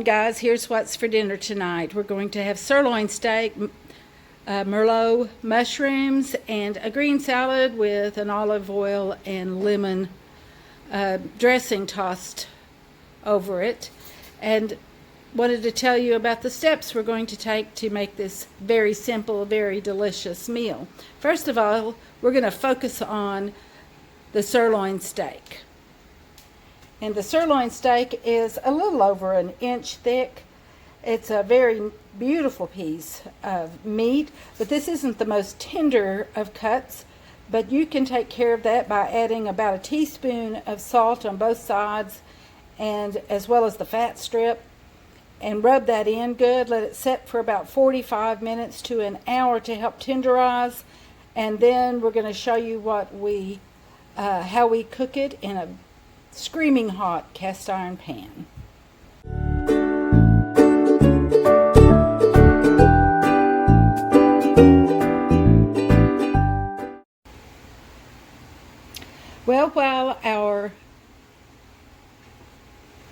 guys, here's what's for dinner tonight. We're going to have sirloin steak, Merlot mushrooms, and a green salad with an olive oil and lemon dressing tossed over it. And wanted to tell you about the steps we're going to take to make this very simple, very delicious meal. First of all, we're going to focus on the sirloin steak. And the sirloin steak is a little over an inch thick. It's a very beautiful piece of meat, but this isn't the most tender of cuts. But you can take care of that by adding about a teaspoon of salt on both sides, and as well as the fat strip, and rub that in good. Let it set for about 45 minutes to an hour to help tenderize, and then we're going to show you how we cook it in a screaming hot cast iron pan. Well, while our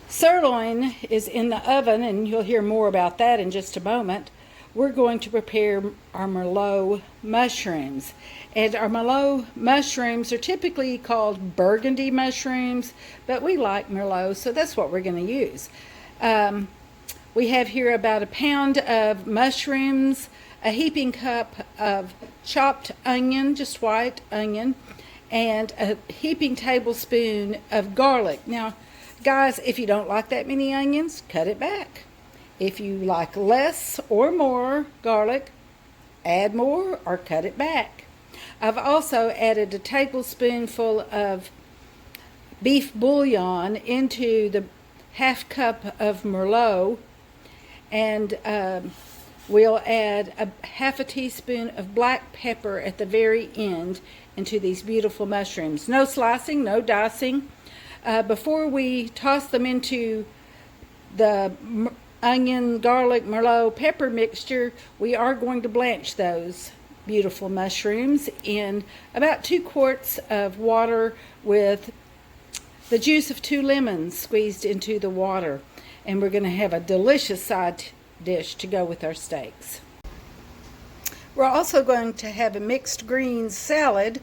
sirloin is in the oven, and you'll hear more about that in just a moment, we're going to prepare our Merlot mushrooms. And our Merlot mushrooms are typically called burgundy mushrooms, but we like Merlot, so that's what we're going to use. We have here about a pound of mushrooms, a heaping cup of chopped onion, just white onion, and a heaping tablespoon of garlic. Now, guys, if you don't like that many onions, cut it back. If you like less or more garlic, add more or cut it back. I've also added a tablespoonful of beef bouillon into the half cup of Merlot, and we'll add half a teaspoon of black pepper at the very end into these beautiful mushrooms. No slicing, no dicing. Before we toss them into the onion, garlic, Merlot, pepper mixture, we are going to blanch those beautiful mushrooms in about 2 quarts of water with the juice of 2 lemons squeezed into the water. And we're going to have a delicious side dish to go with our steaks. We're also going to have a mixed greens salad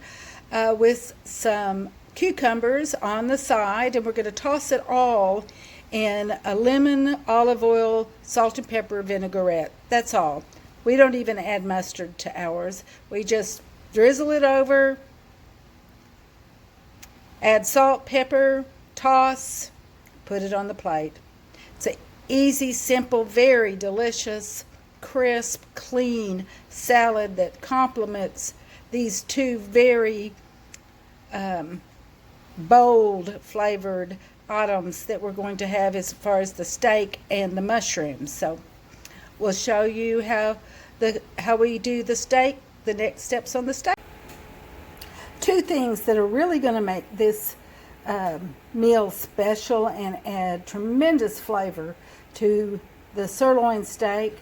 with some cucumbers on the side, and we're going to toss it all in a lemon, olive oil, salt and pepper vinaigrette. That's all. We don't even add mustard to ours. We just drizzle it over, add salt, pepper, toss, put it on the plate. It's an easy, simple, very delicious, crisp, clean salad that complements these 2 very bold flavored items that we're going to have as far as the steak and the mushrooms. So we'll show you how we do the steak, the next steps on the steak. 2 things that are really going to make this meal special and add tremendous flavor to the sirloin steak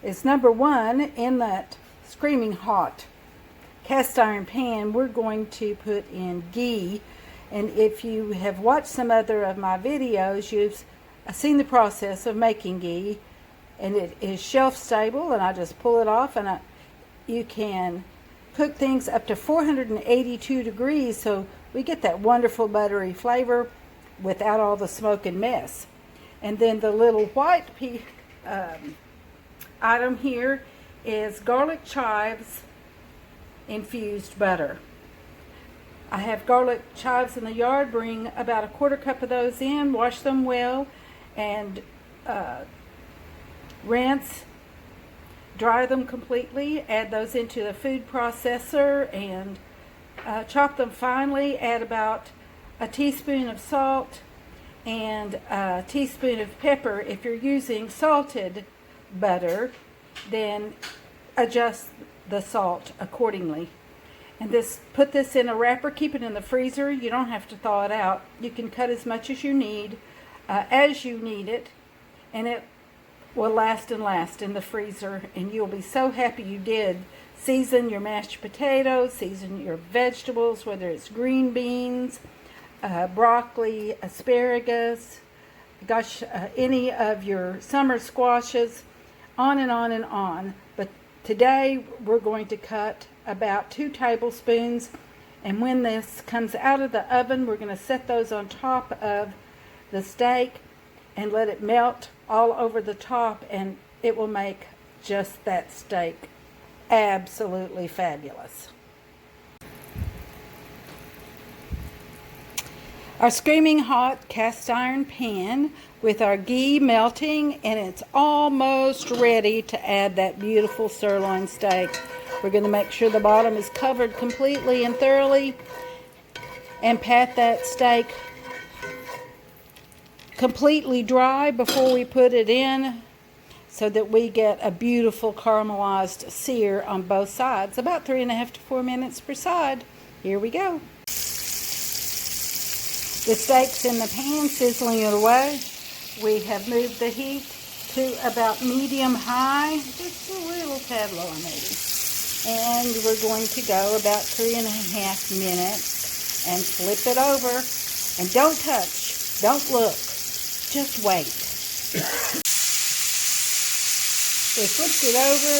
is, number 1, in that screaming hot cast iron pan, we're going to put in ghee. And if you have watched some other of my videos, you've seen the process of making ghee, and it is shelf stable, and I just pull it off, and you can cook things up to 482 degrees, so we get that wonderful buttery flavor without all the smoke and mess. And then the little white item here is garlic chives infused butter. I have garlic chives in the yard. Bring about a 1/4 cup of those in, wash them well, and rinse, dry them completely. Add those into the food processor and chop them finely. Add about a teaspoon of salt and a teaspoon of pepper. If you're using salted butter, then adjust the salt accordingly. And put this in a wrapper, keep it in the freezer. You don't have to thaw it out. You can cut as much as you need it, and it will last and last in the freezer, and you'll be so happy you did. Season your mashed potatoes, season your vegetables, whether it's green beans, broccoli, asparagus, gosh, any of your summer squashes, on and on and on. But today we're going to cut about 2 tablespoons, and when this comes out of the oven, we're going to set those on top of the steak and let it melt all over the top, and it will make just that steak absolutely fabulous. Our screaming hot cast iron pan with our ghee melting, and it's almost ready to add that beautiful sirloin steak. We're going to make sure the bottom is covered completely and thoroughly, and pat that steak completely dry before we put it in, so that we get a beautiful caramelized sear on both sides. About 3.5 to 4 minutes per side. Here we go. The steak's in the pan, sizzling it away. We have moved the heat to about medium-high, just a little tad lower maybe. And we're going to go about 3.5 minutes and flip it over. And don't touch, don't look, just wait. We flipped it over,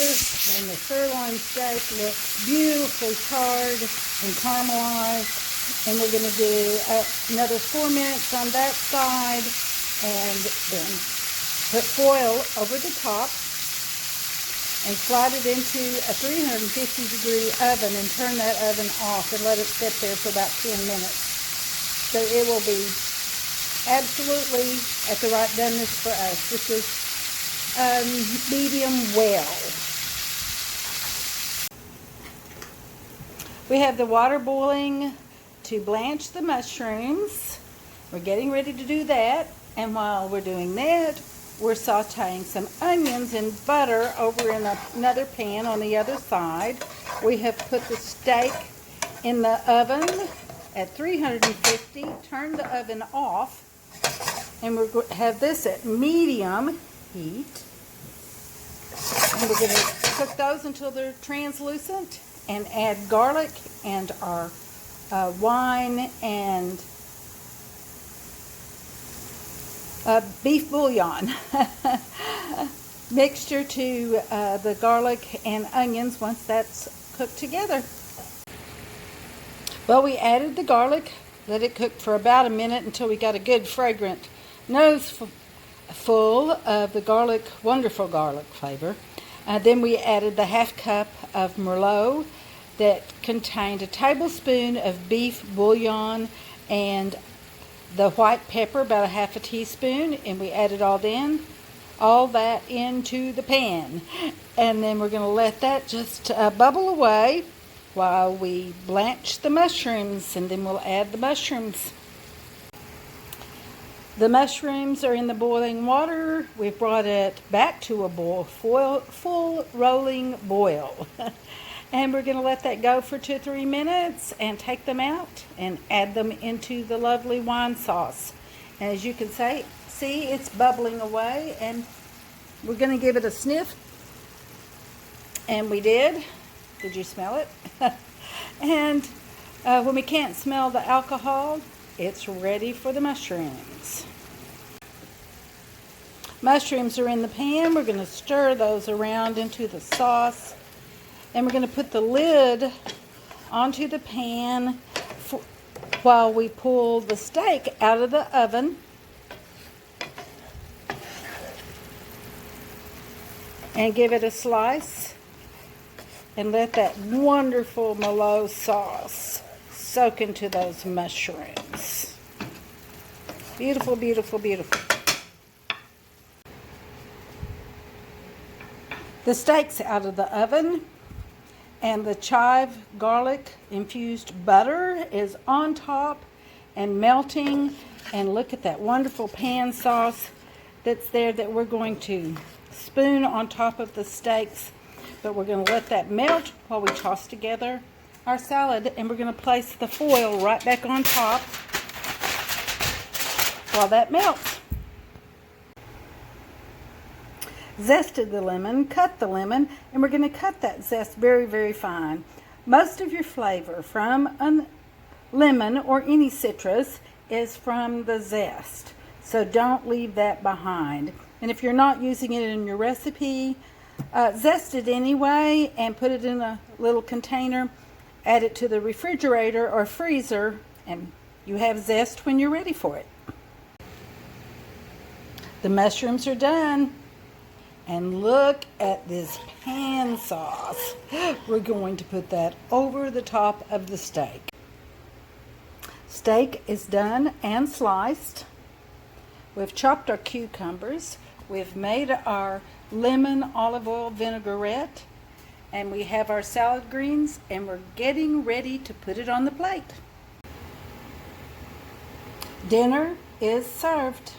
and the sirloin steak looks beautifully charred and caramelized. And we're going to do another 4 minutes on that side, and then put foil over the top and slide it into a 350-degree oven and turn that oven off and let it sit there for about 10 minutes. So it will be absolutely at the right doneness for us, which is medium well. We have the water boiling to blanch the mushrooms. We're getting ready to do that, and while we're doing that, we're sauteing some onions in butter over in another pan on the other side. We have put the steak in the oven at 350, turn the oven off, and we're going to have this at medium heat. And we're going to cook those until they're translucent, and add garlic and our wine and beef bouillon mixture to the garlic and onions once that's cooked together. Well, we added the garlic, let it cook for about a minute until we got a good fragrant nose full of the garlic, wonderful garlic flavor. Then we added the 1/2 cup of Merlot that contained a tablespoon of beef bouillon and the white pepper, about 1/2 teaspoon, and we added all that into the pan. And then we're going to let that just bubble away while we blanch the mushrooms, and then we'll add the mushrooms. The mushrooms are in the boiling water. We've brought it back to a boil, full rolling boil. And we're going to let that go for 2 or 3 minutes and take them out and add them into the lovely wine sauce. And as you can see, it's bubbling away, and we're going to give it a sniff. And we did. Did you smell it? And when we can't smell the alcohol, it's ready for the mushrooms. Mushrooms are in the pan. We're going to stir those around into the sauce. And we're going to put the lid onto the pan while we pull the steak out of the oven. And give it a slice. And let that wonderful Merlot sauce soak into those mushrooms. Beautiful, beautiful, beautiful. The steak's out of the oven, and the chive garlic infused butter is on top and melting. And look at that wonderful pan sauce that's there that we're going to spoon on top of the steaks. But we're going to let that melt while we toss together our salad, and we're going to place the foil right back on top while that melts. Zested the lemon, cut the lemon, and we're going to cut that zest very, very fine. Most of your flavor from a lemon or any citrus is from the zest. So don't leave that behind. And if you're not using it in your recipe, zest it anyway and put it in a little container. Add it to the refrigerator or freezer, and you have zest when you're ready for it. The mushrooms are done. And look at this pan sauce. We're going to put that over the top of the steak. Steak is done and sliced. We've chopped our cucumbers. We've made our lemon olive oil vinaigrette. And we have our salad greens, and we're getting ready to put it on the plate. Dinner is served.